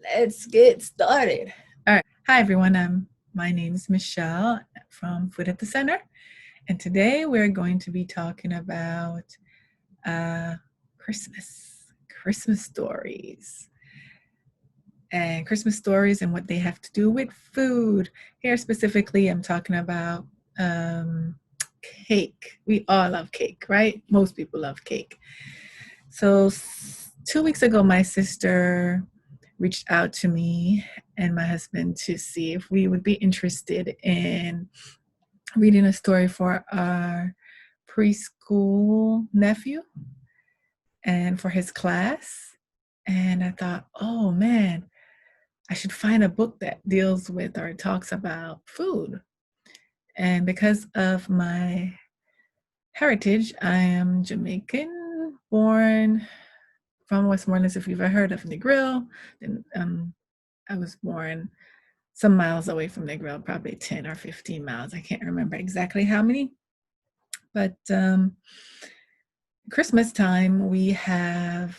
Let's get started. All right. Hi, everyone. My name is Michelle from Food at the Center. And today we're going to be talking about Christmas stories, and what they have to do with food. Here specifically, I'm talking about cake. We all love cake, right? Most people love cake. So 2 weeks ago, my sister reached out to me and my husband to see if we would be interested in reading a story for our preschool nephew and for his class. And I thought, oh man, I should find a book that deals with or talks about food. And because of my heritage, I am Jamaican, born from Westmoreland. If you've ever heard of Negril, then I was born some miles away from Negril, probably 10 or 15 miles. I can't remember exactly how many. But Christmas time, we have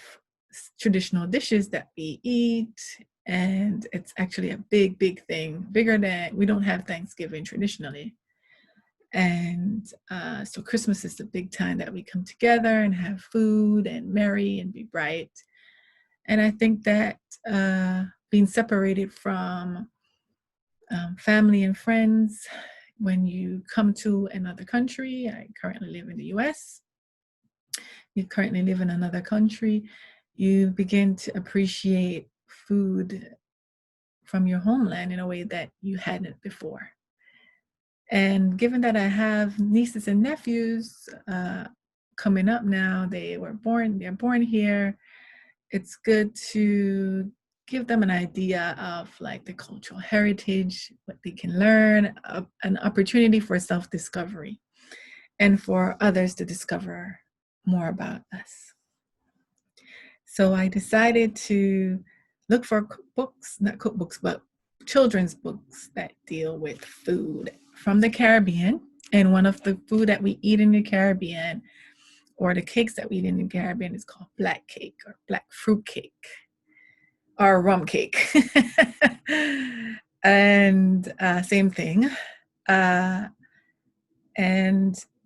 traditional dishes that we eat, and it's actually a big, big thing, bigger than, we don't have Thanksgiving traditionally. And so Christmas is the big time that we come together and have food and merry and be bright. And I think that being separated from family and friends, when you come to another country, I currently live in the US, you currently live in another country, you begin to appreciate food from your homeland in a way that you hadn't before. And given that I have nieces and nephews coming up now, they're born here, it's good to give them an idea of like the cultural heritage, what they can learn, an opportunity for self-discovery, and for others to discover more about us. So I decided to look for books, not cookbooks, but children's books that deal with food from the Caribbean. And one of the food that we eat in the Caribbean, or the cakes that we eat in the Caribbean, is called black cake or black fruit cake or rum cake. And same thing. And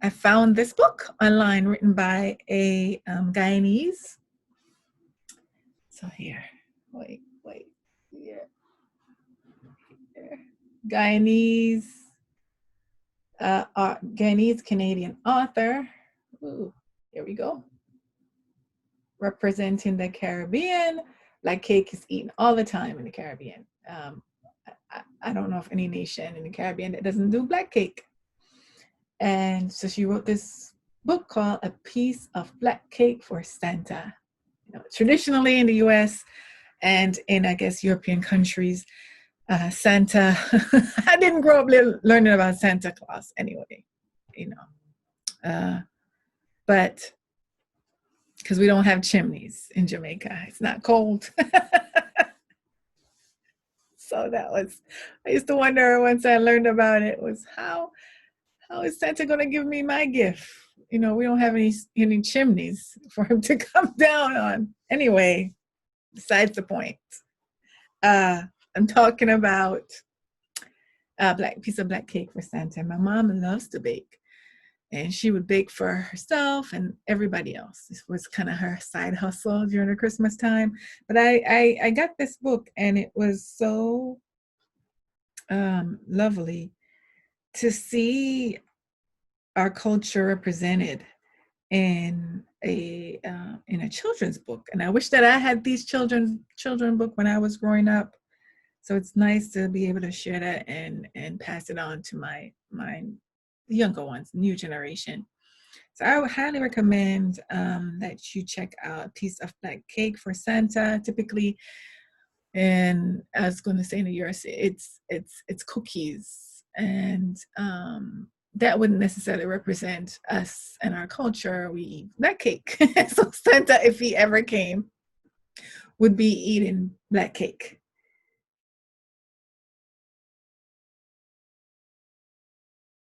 I found this book online written by a Guyanese. So here, wait, here. Guyanese Canadian author. Ooh, here we go. Representing the Caribbean. Like cake is eaten all the time in the Caribbean. I don't know of any nation in the Caribbean that doesn't do black cake. And so she wrote this book called A Piece of Black Cake for Santa. Traditionally in the US and in, I guess, European countries, Santa, I didn't grow up learning about Santa Claus anyway, but because we don't have chimneys in Jamaica, it's not cold. So I used to wonder once I learned about it, was how is Santa going to give me my gift? We don't have any chimneys for him to come down on. Anyway, besides the point. I'm talking about a piece of black cake for Santa. My mom loves to bake, and she would bake for herself and everybody else. This was kind of her side hustle during the Christmas time. But I got this book, and it was so lovely to see our culture represented in a children's book. And I wish that I had these children book when I was growing up. So it's nice to be able to share that and pass it on to my younger ones, new generation. So I would highly recommend that you check out A Piece of Black Cake for Santa. Typically, and I was going to say in the US, it's cookies, and that wouldn't necessarily represent us and our culture. We eat black cake. So Santa, if he ever came, would be eating black cake.